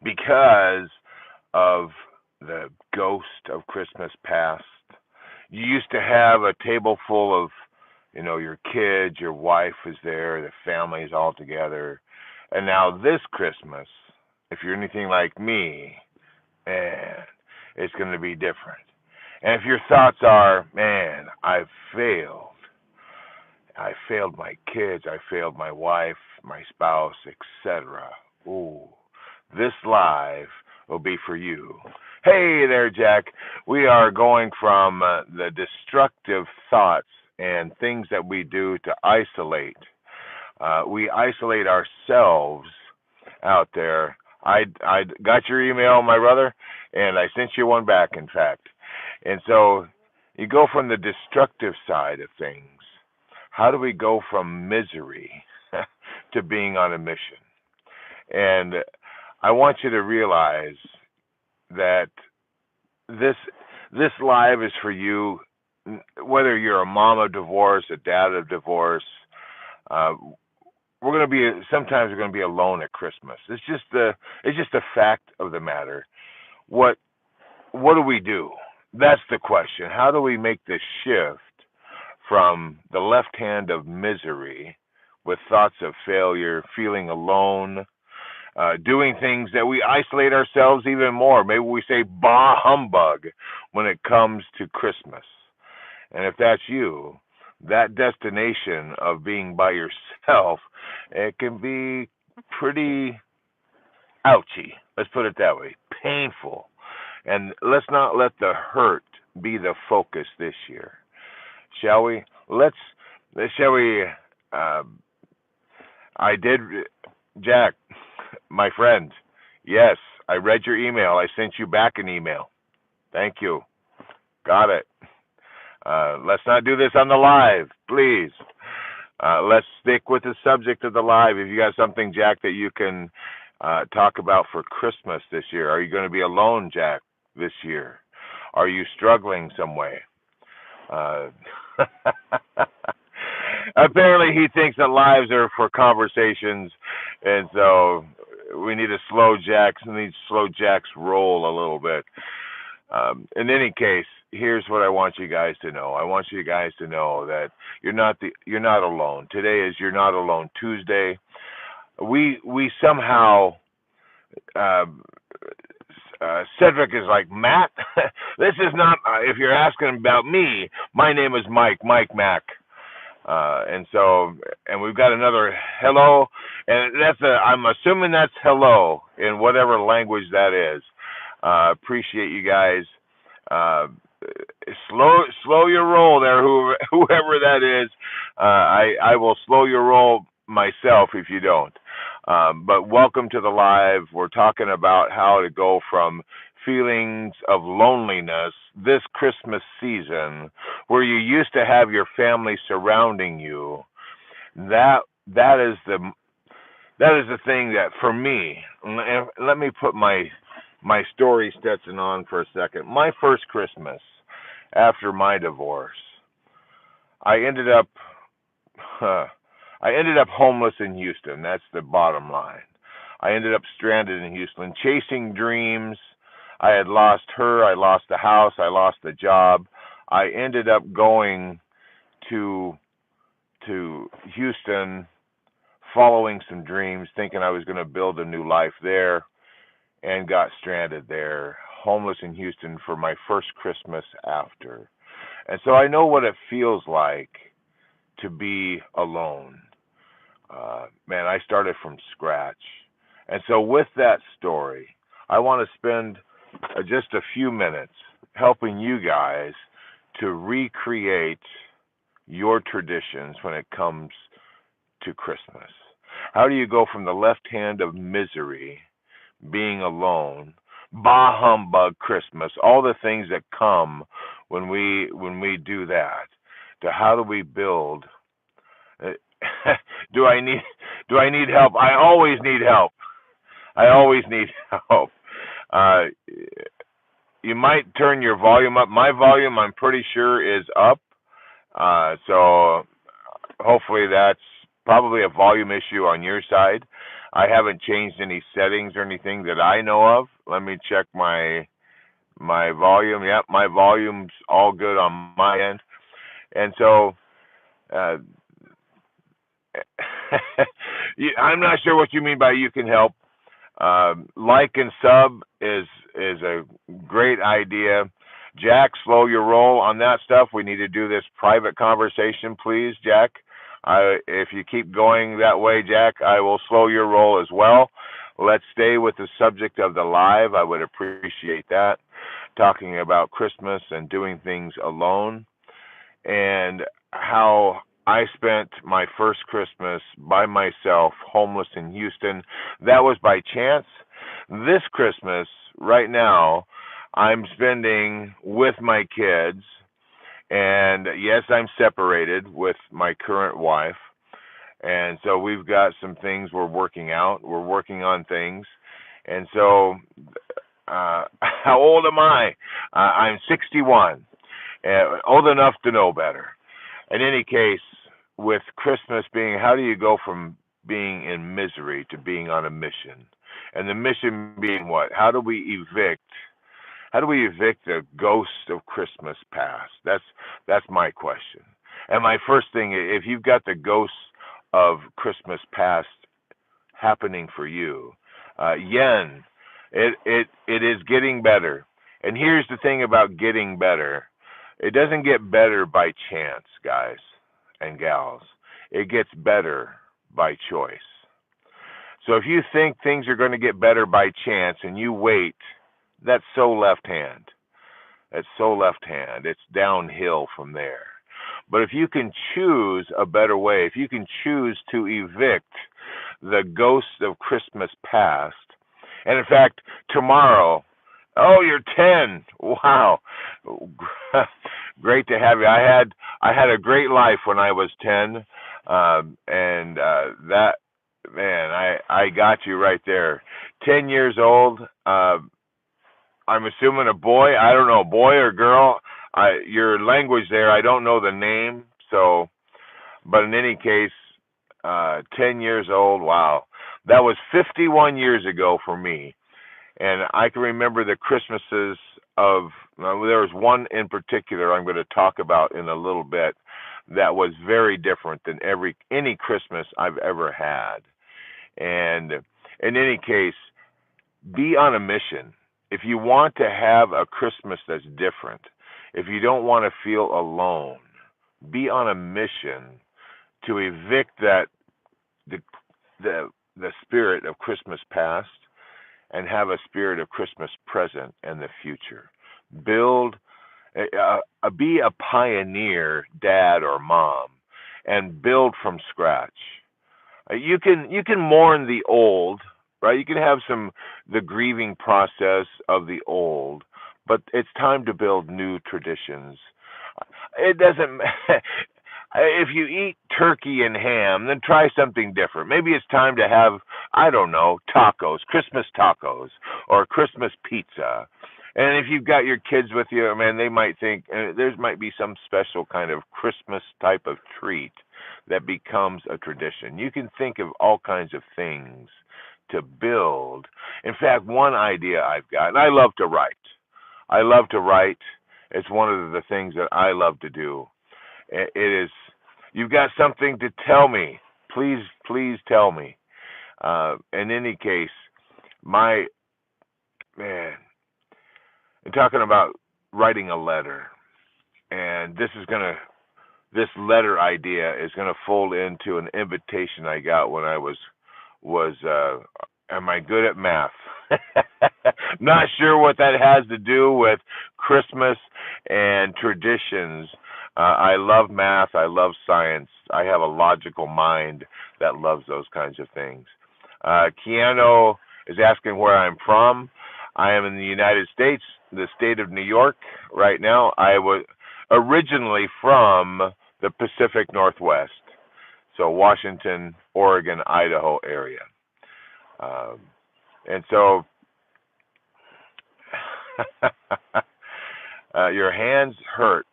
because of the ghost of Christmas past. You used to have a table full of, your kids, your wife is there, the family's all together. And now this Christmas, if you're anything like me, man, it's going to be different. And if your thoughts are, man, I failed my kids, I failed my wife, my spouse, etc. Ooh, this live will be for you. Hey there, Jack. We are going from the destructive thoughts and things that we do to isolate. We isolate ourselves out there. I got your email, my brother, and I sent you one back, in fact. And so you go from the destructive side of things. How do we go from misery to being on a mission? And I want you to realize that this live is for you, whether you're a mom of divorce, a dad of divorce. Sometimes we're going to be alone at Christmas. It's just a fact of the matter. What do we do? That's the question. How do we make the shift from the left hand of misery with thoughts of failure, feeling alone, doing things that we isolate ourselves even more? Maybe we say bah humbug when it comes to Christmas. And if that's you, that destination of being by yourself, it can be pretty ouchy. Let's put it that way. Painful. And let's not let the hurt be the focus this year. Shall we? Shall we? I did, Jack, my friend. Yes, I read your email. I sent you back an email. Thank you. Got it. Let's not do this on the live, please. Let's stick with the subject of the live. If you got something, Jack, that you can talk about for Christmas this year. Are you going to be alone, Jack, this year? Are you struggling some way? Apparently he thinks that lives are for conversations, and so we need to slow Jack's roll a little bit. In any case, here's what I want you guys to know. I want you guys to know that you're not alone. Today is You're Not Alone Tuesday. We somehow Cedric is like, Matt, this is not, if you're asking about me, my name is Mike Mack. And we've got another hello, and I'm assuming that's hello in whatever language that is. Appreciate you guys. Slow your roll there, whoever that is. I will slow your roll myself if you don't. But welcome to the live. We're talking about how to go from feelings of loneliness this Christmas season, where you used to have your family surrounding you. That is the thing that, for me, let me put my story Stetson on for a second. My first Christmas after my divorce, I ended up homeless in Houston. That's the bottom line. I ended up stranded in Houston, chasing dreams. I had lost her. I lost the house. I lost the job. I ended up going to Houston, following some dreams, thinking I was going to build a new life there, and got stranded there, homeless in Houston for my first Christmas after. And so I know what it feels like to be alone. Man, I started from scratch. And so with that story, I want to spend just a few minutes helping you guys to recreate your traditions when it comes to Christmas. How do you go from the left hand of misery, being alone, bah humbug Christmas, all the things that come when we do that, to how do we build? Do I need help? I always need help. You might turn your volume up. My volume, I'm pretty sure, is up. So hopefully that's probably a volume issue on your side. I haven't changed any settings or anything that I know of. Let me check my volume. Yep, my volume's all good on my end. And so uh, I'm not sure what you mean by you can help. Like and sub is a great idea. Jack, slow your roll on that stuff. We need to do this private conversation, please, Jack. If you keep going that way, Jack, I will slow your roll as well. Let's stay with the subject of the live. I would appreciate that. Talking about Christmas and doing things alone, and how I spent my first Christmas by myself, homeless in Houston. That was by chance. This Christmas, right now, I'm spending with my kids. And yes, I'm separated with my current wife. And so we've got some things we're working out. We're working on things. And so, how old am I? I'm 61, old enough to know better. In any case, with Christmas being, how do you go from being in misery to being on a mission? And the mission being what? How do we evict the ghost of Christmas past? That's my question. And my first thing, if you've got the ghosts of Christmas past happening for you, yen, it is getting better. And here's the thing about getting better. It doesn't get better by chance, guys and gals. It gets better by choice. So if you think things are going to get better by chance and you wait, that's so left hand. It's so left hand. It's downhill from there. But if you can choose a better way, if you can choose to evict the ghosts of Christmas past, and in fact, tomorrow, oh, you're 10. Wow. Great to have you. I had a great life when I was 10. That, man, I got you right there. 10 years old. I'm assuming a boy. I don't know, boy or girl. Your language there, I don't know the name. So, but in any case, 10 years old. Wow, that was 51 years ago for me, and I can remember the Christmases of. There was one in particular I'm going to talk about in a little bit that was very different than any Christmas I've ever had. And in any case, be on a mission. If you want to have a Christmas that's different, if you don't want to feel alone, be on a mission to evict the spirit of Christmas past and have a spirit of Christmas present and the future. Be a pioneer, dad or mom, and build from scratch. You can mourn the old, right? You can have the grieving process of the old, but it's time to build new traditions. It doesn't. If you eat turkey and ham, then try something different. Maybe it's time to have, I don't know, tacos, Christmas tacos, or Christmas pizza. And if you've got your kids with you, man, they might think there might be some special kind of Christmas type of treat that becomes a tradition. You can think of all kinds of things to build. In fact, one idea I've got, and I love to write. I love to write. It's one of the things that I love to do. It is, you've got something to tell me. Please tell me. In any case, man, I'm talking about writing a letter, and this letter idea is gonna fold into an invitation I got when I was am I good at math? Not sure what that has to do with Christmas and traditions. I love math. I love science. I have a logical mind that loves those kinds of things. Keanu is asking where I'm from. I am in the United States, the state of New York right now. I was originally from the Pacific Northwest, so Washington, Oregon, Idaho area. And so your hands hurt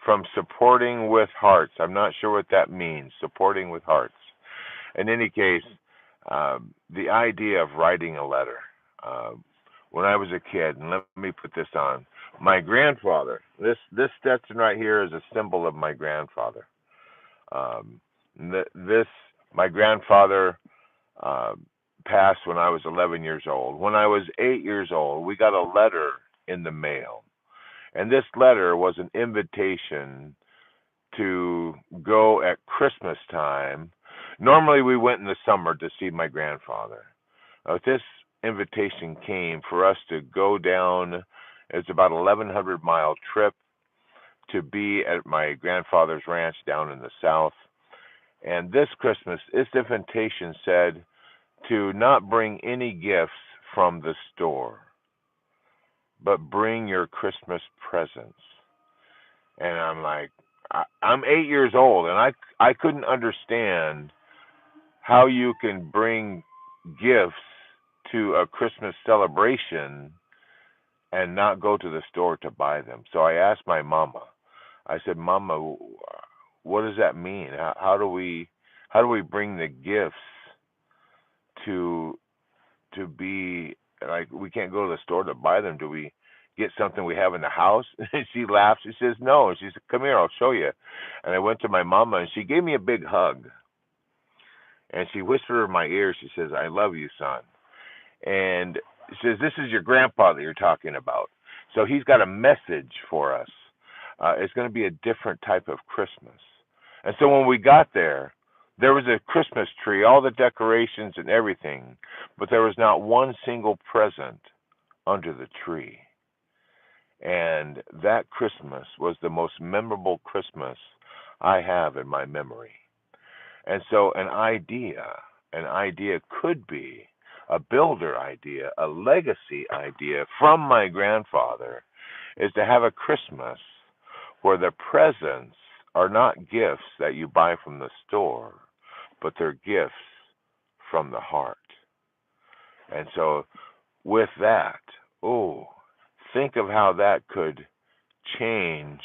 from supporting with hearts. I'm not sure what that means, supporting with hearts. In any case, The idea of writing a letter. Uh, when I was a kid, and let me put this on, my grandfather. This Stetson right here is a symbol of my grandfather. Um, this my grandfather uh, passed when I was 11 years old. When I was 8 years old, we got a letter in the mail, and this letter was an invitation to go at Christmas time. Normally, we went in the summer to see my grandfather. This invitation came for us to go down. It's about 1,100-mile trip to be at my grandfather's ranch down in the south. And this Christmas, this invitation said to not bring any gifts from the store, but bring your Christmas presents. And I'm like, I'm 8 years old, and I couldn't understand how you can bring gifts to a Christmas celebration and not go to the store to buy them. So I asked my mama. I said, "Mama, what does that mean? How do we bring the gifts to be like we can't go to the store to buy them? Do we get something we have in the house?" And she laughs. She says, "No." And she said, "Come here, I'll show you." And I went to my mama, and she gave me a big hug. And she whispered in my ear. She says, "I love you, son." And she says, "This is your grandpa that you're talking about. So he's got a message for us. It's going to be a different type of Christmas." And so when we got there was a Christmas tree, all the decorations and everything, but there was not one single present under the tree. And that Christmas was the most memorable Christmas I have in my memory. And so an idea could be a builder idea, a legacy idea from my grandfather, is to have a Christmas where the presents are not gifts that you buy from the store, but they're gifts from the heart. And so with that, think of how that could change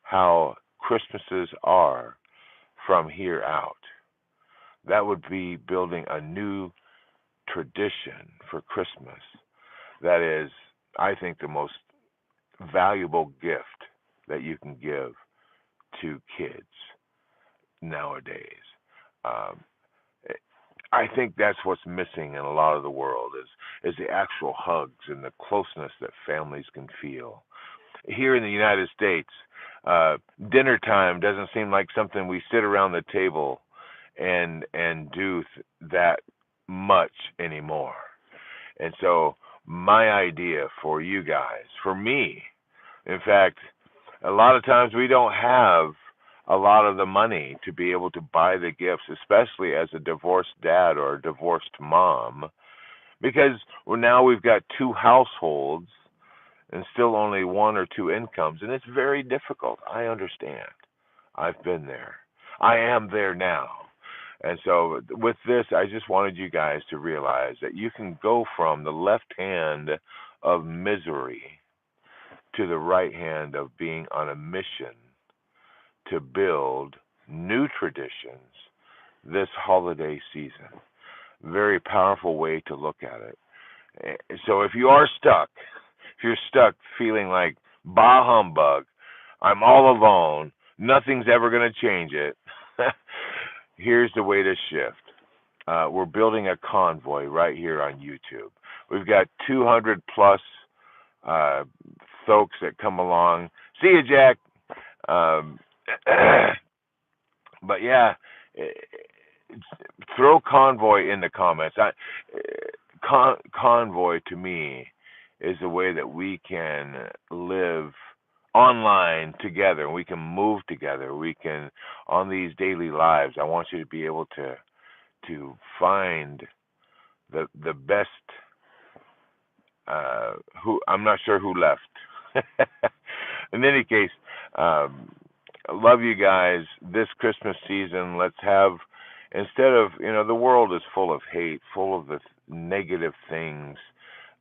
how Christmases are from here out. That would be building a new tradition for Christmas that is, I think, the most valuable gift that you can give to kids nowadays. Um, I think that's what's missing in a lot of the world is the actual hugs and the closeness that families can feel. Here in the United States, dinner time doesn't seem like something we sit around the table and do that much anymore. And so my idea for you guys, for me, in fact, a lot of times we don't have a lot of the money to be able to buy the gifts, especially as a divorced dad or a divorced mom, because now we've got two households and still only one or two incomes, and it's very difficult. I understand. I've been there. I am there now. And so with this, I just wanted you guys to realize that you can go from the left hand of misery to the right hand of being on a mission to build new traditions this holiday season. Very powerful way to look at it. So if you're stuck feeling like, bah humbug, I'm all alone, nothing's ever going to change it, here's the way to shift. We're building a convoy right here on YouTube. We've got 200 plus folks that come along. See you, Jack. Um, but yeah, throw convoy in the comments. Convoy to me is a way that we can live online together. We can move together. We can, on these daily lives, I want you to be able to find the best. Who I'm not sure who left. In any case, I love you guys. This Christmas season, let's have, instead of, the world is full of hate, full of the negative things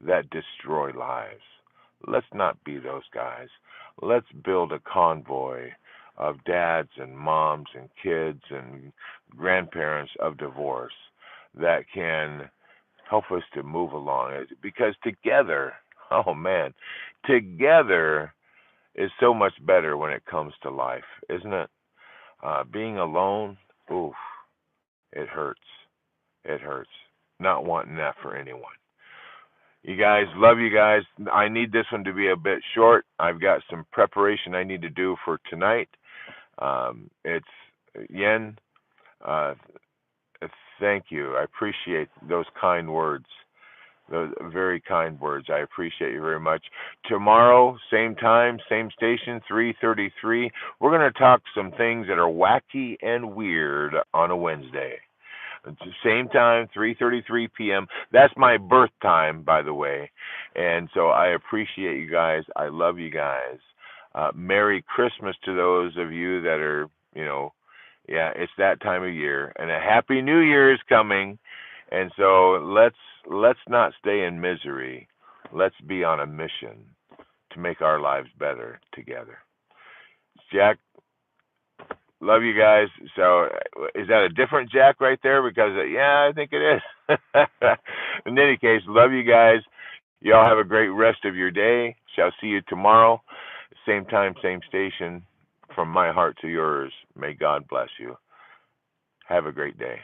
that destroy lives. Let's not be those guys. Let's build a convoy of dads and moms and kids and grandparents of divorce that can help us to move along. Because together, oh man, together is so much better when it comes to life, isn't it? Being alone, oof, it hurts. It hurts. Not wanting that for anyone. You guys, love you guys. I need this one to be a bit short. I've got some preparation I need to do for tonight. It's Yen. Uh, thank you. I appreciate those kind words. Those very kind words. I appreciate you very much. Tomorrow, same time, same station, 3:33. We're going to talk some things that are wacky and weird on a Wednesday. It's the same time, 3:33 p.m. That's my birth time, by the way. And so I appreciate you guys. I love you guys. Merry Christmas to those of you that are, yeah, it's that time of year, and a Happy New Year is coming. And so let's not stay in misery. Let's be on a mission to make our lives better together. Jack, love you guys. So is that a different Jack right there? Because yeah, I think it is. In any case, love you guys. Y'all have a great rest of your day. Shall see you tomorrow. Same time, same station. From my heart to yours, may God bless you. Have a great day.